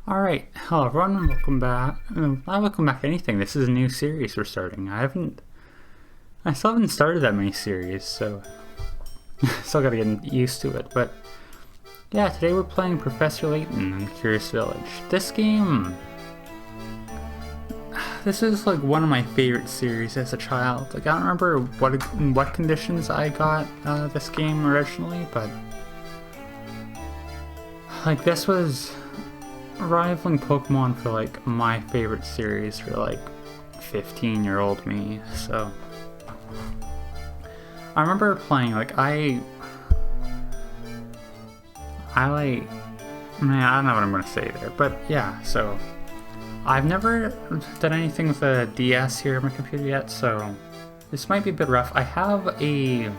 Alright, hello everyone and welcome back. Not welcome back to anything. This is a new series we're starting. I still haven't started that many series, so still gotta get used to it. But yeah, today we're playing Professor Layton in Curious Village. This is like one of my favorite series as a child. Like I don't remember what conditions I got this game originally, but like this was rivaling Pokemon for like my favorite series for like 15-year-old me. So I remember playing like I like, man, I don't know what I'm gonna say there, but yeah. So I've never done anything with a DS here on my computer yet, so this might be a bit rough. I have a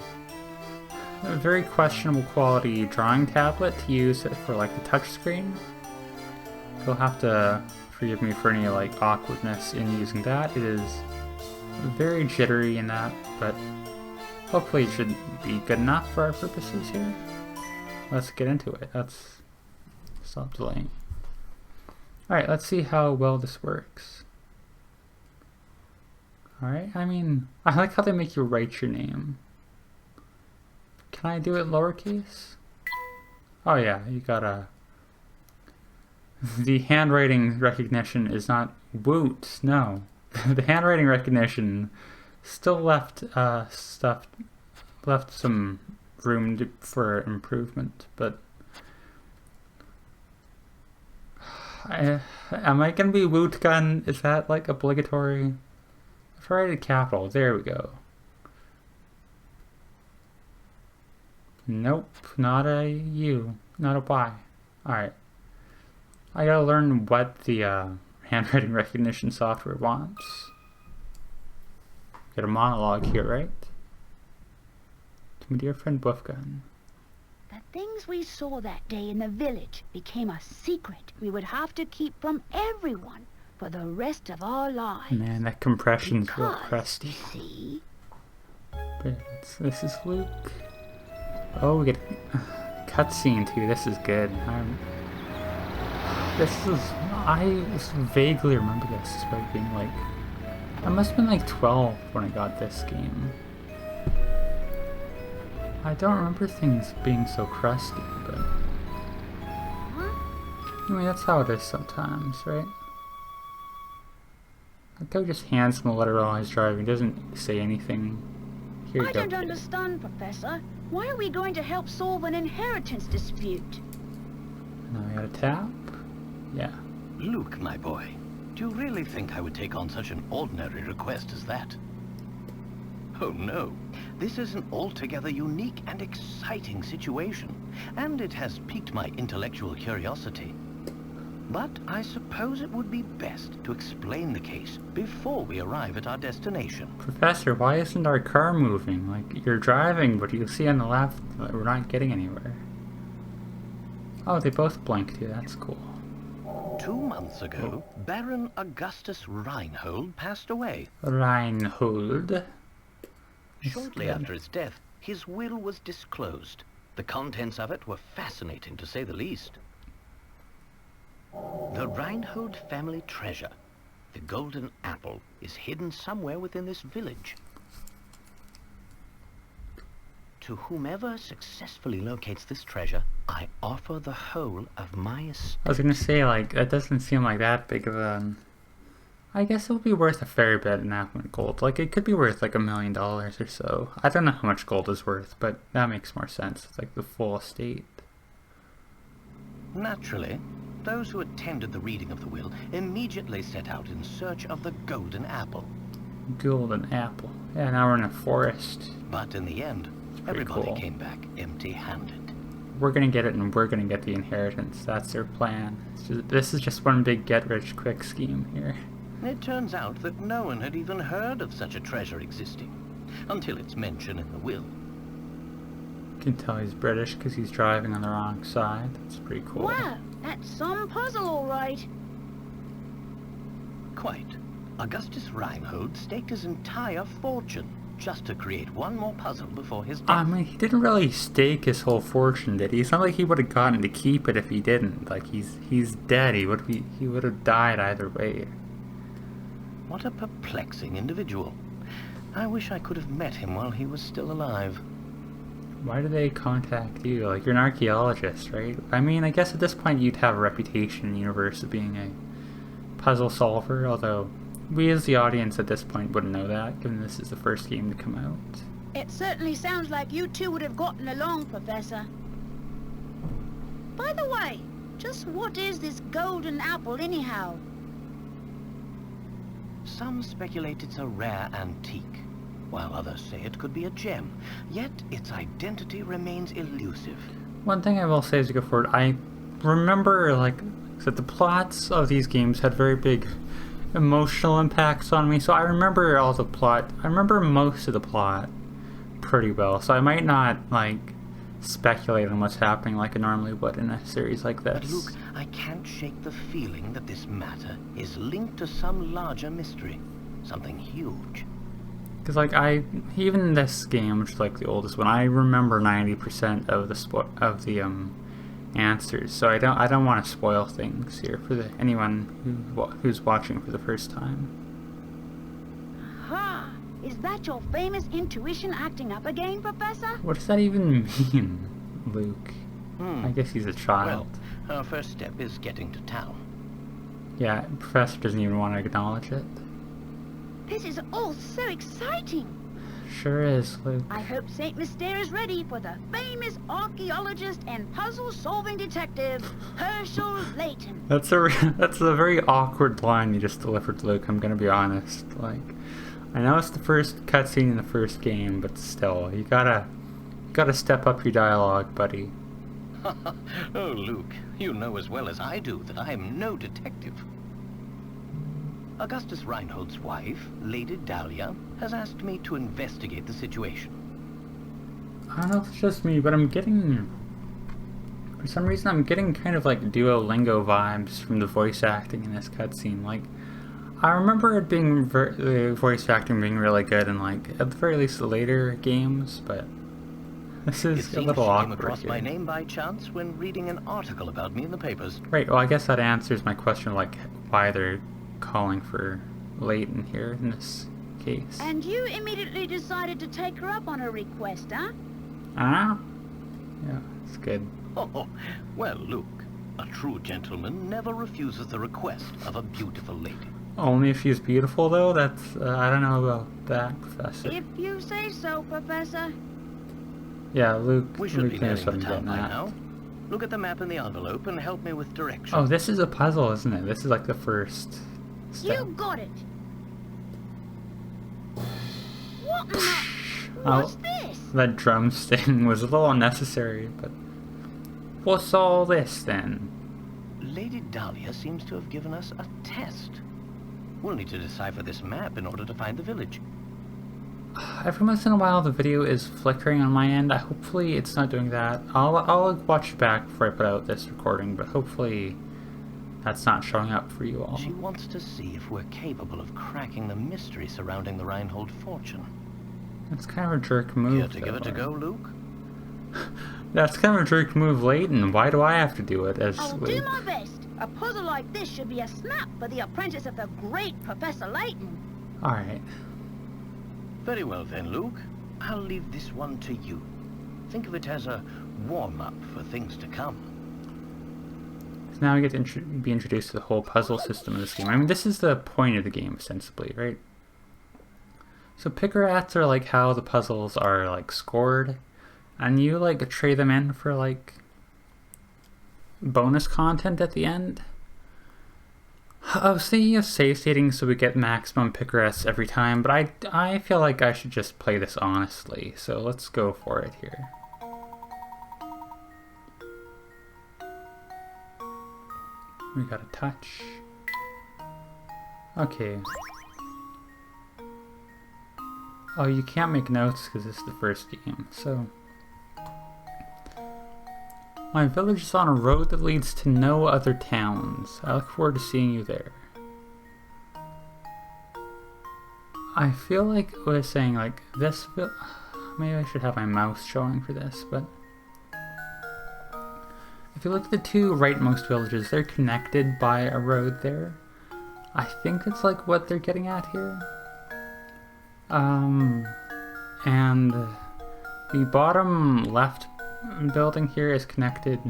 very questionable quality drawing tablet to use it for like the touchscreen. You'll have to forgive me for any like awkwardness in using that. It is very jittery in that, but hopefully it should be good enough for our purposes here. Let's get into it. Let's stop delaying. Alright, let's see how well this works. Alright, I mean, I like how they make you write your name. Can I do it lowercase? Oh yeah, you gotta... The handwriting recognition is not woot, no. The handwriting recognition still left some room for improvement, but am I gonna be woot gun? Is that like obligatory? If I write a capital, there we go. Nope, not a U, not a Y. Alright. I gotta learn what the handwriting recognition software wants. Got a monologue here, right? To my dear friend Wolfgang. The things we saw that day in the village became a secret we would have to keep from everyone for the rest of our lives. Man, that compression's real Because, crusty. see? But this is Luke. Oh, we get a cutscene too. This is good. I vaguely remember this despite being like, I must have been like 12 when I got this game. I don't remember things being so crusty, but I mean that's how it is sometimes, right? That guy just hands him a letter while he's driving, doesn't say anything. Here you I go. don't understand, Professor. Why are we going to help solve an inheritance dispute? Now we gotta tap. Yeah. Luke, my boy, do you really think I would take on such an ordinary request as that? Oh no, this is an altogether unique and exciting situation, and it has piqued my intellectual curiosity. But I suppose it would be best to explain the case before we arrive at our destination. Professor, why isn't our car moving? Like, you're driving, but you see on the left that we're not getting anywhere. Oh, they both blinked here, that's cool. 2 months ago, Baron Augustus Reinhold passed away. Reinhold. Shortly after his death, his will was disclosed. The contents of it were fascinating, to say the least. The Reinhold family treasure, the golden apple, is hidden somewhere within this village. To whomever successfully locates this treasure, I offer the whole of my estate. I was gonna say, like, that doesn't seem like that big of a... I guess it'll be worth a fair bit in affluent gold. Like, it could be worth like $1 million or so. I don't know how much gold is worth, but that makes more sense. It's like the full estate. Naturally, those who attended the reading of the will immediately set out in search of the golden apple. Golden apple. Yeah, now we're in a forest. But in the end, pretty everybody cool. came back empty-handed. We're gonna get it and we're gonna get the inheritance. That's their plan. This is just one big get-rich-quick scheme here. It turns out that no one had even heard of such a treasure existing, until its mention in the will. You can tell he's British because he's driving on the wrong side. That's pretty cool. Wow, that's some puzzle, all right. Quite. Augustus Reinhold staked his entire fortune, just to create one more puzzle before his death. I mean, he didn't really stake his whole fortune, did he? It's not like he would have gotten to keep it if he didn't. Like, he's dead. He would have died either way. What a perplexing individual. I wish I could have met him while he was still alive. Why do they contact you? Like, you're an archaeologist, right? I mean, I guess at this point you'd have a reputation in the universe of being a puzzle solver, although we as the audience at this point wouldn't know that, given this is the first game to come out. It certainly sounds like you two would have gotten along, Professor. By the way, just what is this golden apple anyhow? Some speculate it's a rare antique, while others say it could be a gem, yet its identity remains elusive. One thing I will say as we go forward, I remember, like, that the plots of these games had very big emotional impacts on me, so I remember all the plot. I remember most of the plot pretty well, so I might not, like, speculate on what's happening like I normally would in a series like this. But Luke, I can't shake the feeling that this matter is linked to some larger mystery, something huge. Because, like, even this game, which is like the oldest one, I remember 90% of the answers. So I don't want to spoil things here for anyone who's watching for the first time. Aha! Is that your famous intuition acting up again, Professor? What does that even mean, Luke? I guess he's a child. Well, our first step is getting to town. Yeah, Professor doesn't even want to acknowledge it. This is all so exciting. Sure is, Luke. I hope Saint Mystere is ready for the famous archaeologist and puzzle-solving detective, Herschel Layton. That's a very awkward line you just delivered, Luke. I'm gonna be honest. Like, I know it's the first cutscene in the first game, but still, you gotta step up your dialogue, buddy. Oh, Luke, you know as well as I do that I am no detective. Augustus Reinhold's wife, Lady Dahlia, has asked me to investigate the situation. I don't know if it's just me, but for some reason I'm getting kind of like Duolingo vibes from the voice acting in this cutscene. Like, I remember it being the voice acting being really good in, like, at the very least the later games, but this is a little awkward. It came across here. my name by chance when reading an article about me in the papers. Right, well, I guess that answers my question, like, why they're calling for Layton here in this case. And you immediately decided to take her up on her request, huh? Ah? Yeah, it's good. Oh, well, Luke, a true gentleman never refuses the request of a beautiful lady. Only if she's beautiful, though? That's, I don't know about that, Professor. If you say so, Professor. Yeah, Luke. We should be knows nearing what the I'm town getting by at. now. Look at the map in the envelope and help me with directions. Oh, this is a puzzle, isn't it? This is like the first step. You got it. What in the... Oh. What's this? That drum sting was a little unnecessary, but... What's all this, then? Lady Dahlia seems to have given us a test. We'll need to decipher this map in order to find the village. Every once in a while the video is flickering on my end. Hopefully it's not doing that. I'll watch it back before I put out this recording, but hopefully that's not showing up for you all. She wants to see if we're capable of cracking the mystery surrounding the Reinhold fortune. That's kind of a jerk move. Care to give it a go, Luke? That's kind of a jerk move, Layton. Why do I have to do it as I'll Luke? do my best. A puzzle like this should be a snap for the apprentice of the great Professor Layton. Alright. Very well then, Luke. I'll leave this one to you. Think of it as a warm-up for things to come. So now we get to be introduced to the whole puzzle system of this game. I mean, this is the point of the game, ostensibly, right? So picker-ats are like how the puzzles are, like, scored. And you, like, trade them in for, like, bonus content at the end. I was thinking of save stating so we get maximum picker-ats every time, but I feel like I should just play this honestly. So let's go for it here. We got a touch. Okay. Oh, you can't make notes because this is the first game, so... My village is on a road that leads to no other towns. I look forward to seeing you there. I feel like I was saying, like, this... Maybe I should have my mouse showing for this, but... If you look at the two rightmost villages, they're connected by a road there. I think it's like what they're getting at here. And the bottom left building here is connected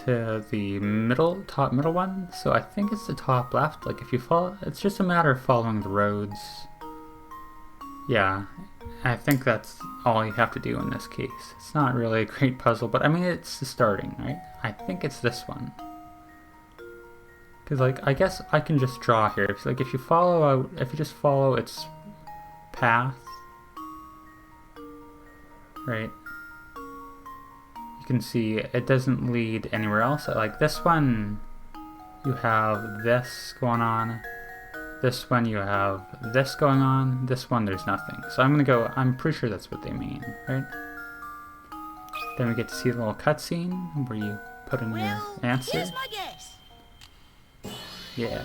to the top middle one, so I think it's the top left. Like if you follow, it's just a matter of following the roads. Yeah, I think that's all you have to do in this case. It's not really a great puzzle, but I mean it's starting, right? I think it's this one. Cause like I guess I can just draw here. It's like if you just follow its path, right? You can see it doesn't lead anywhere else. Like this one, you have this going on. This one you have this going on. This one there's nothing. So I'm pretty sure that's what they mean, right? Then we get to see the little cutscene where you put in your answer. Here's my guess. Yeah.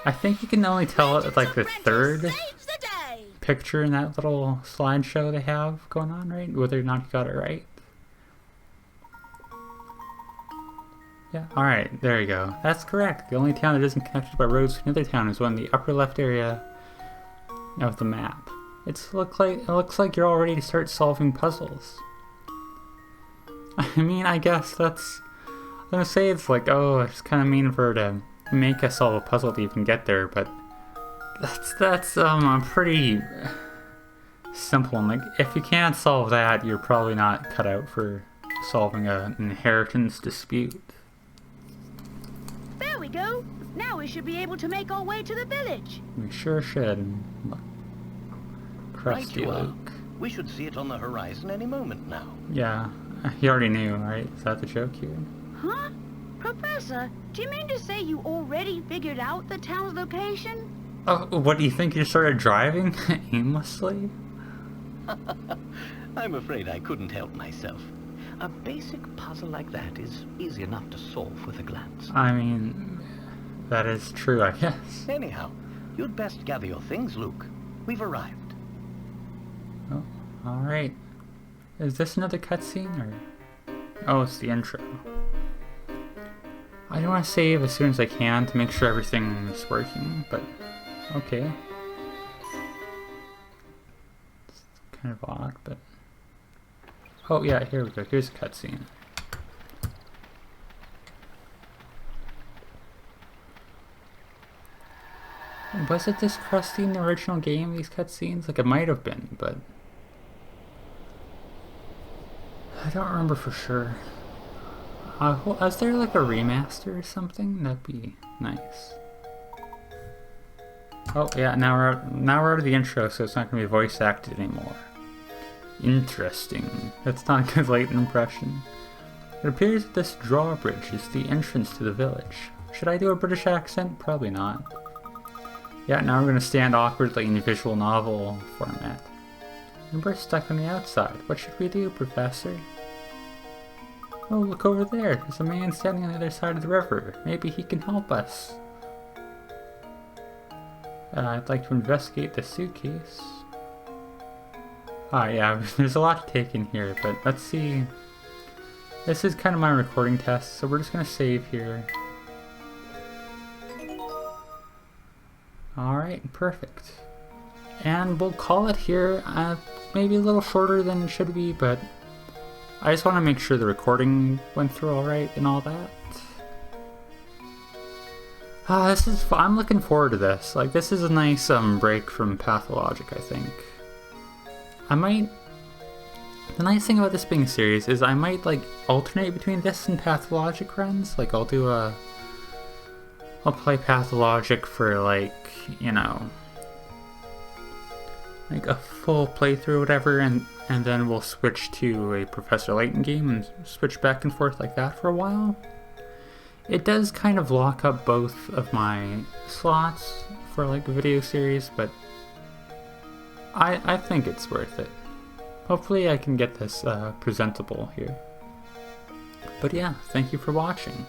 I think you can only tell it like the third Saves the day. picture in that little slideshow they have going on, right? Whether or not you got it right. Yeah, alright, there you go. That's correct. The only town that isn't connected by roads to another town is one in the upper left area of the map. It looks like you're all ready to start solving puzzles. I mean, I guess that's... I'm gonna say it's like, oh, it's kind of mean for her to make us solve a puzzle to even get there, but that's a pretty simple one. Like, if you can't solve that, you're probably not cut out for solving an inheritance dispute. There we go. Now we should be able to make our way to the village. We sure should. Right Crusty you are. Luke. We should see it on the horizon any moment now. Yeah, he already knew, right? Is that the joke here? Huh? Professor, do you mean to say you already figured out the town's location? Oh, what do you think? You started driving aimlessly? I'm afraid I couldn't help myself. A basic puzzle like that is easy enough to solve with a glance. I mean, that is true, I guess. Anyhow, you'd best gather your things, Luke. We've arrived. Oh, alright. Is this another cutscene, or...? Oh, it's the intro. I do want to save as soon as I can to make sure everything is working, but... Okay. It's kind of odd, but... Oh yeah, here we go. Here's a cutscene. Was it this crusty in the original game, these cutscenes? Like, it might have been, but... I don't remember for sure. Is there like a remaster or something? That'd be nice. Oh yeah, now we're out of the intro, so it's not going to be voice acted anymore. Interesting. That's not a good Layton impression. It appears that this drawbridge is the entrance to the village. Should I do a British accent? Probably not. Yeah, now we're going to stand awkwardly in visual novel format. And we're stuck on the outside. What should we do, Professor? Oh, look over there. There's a man standing on the other side of the river. Maybe he can help us. I'd like to investigate the suitcase. Ah, yeah, there's a lot to take in here, but let's see. This is kind of my recording test, so we're just going to save here. Alright, perfect. And we'll call it here. Maybe a little shorter than it should be, but I just want to make sure the recording went through alright and all that. This is fun. I'm looking forward to this. Like, this is a nice break from Pathologic, I think. The nice thing about this being series is I might, like, alternate between this and Pathologic runs. Like, I'll play Pathologic for, like, you know, like a full playthrough or whatever, and then we'll switch to a Professor Layton game and switch back and forth like that for a while. It does kind of lock up both of my slots for, like, a video series, but I think it's worth it. Hopefully I can get this presentable here. But yeah, thank you for watching.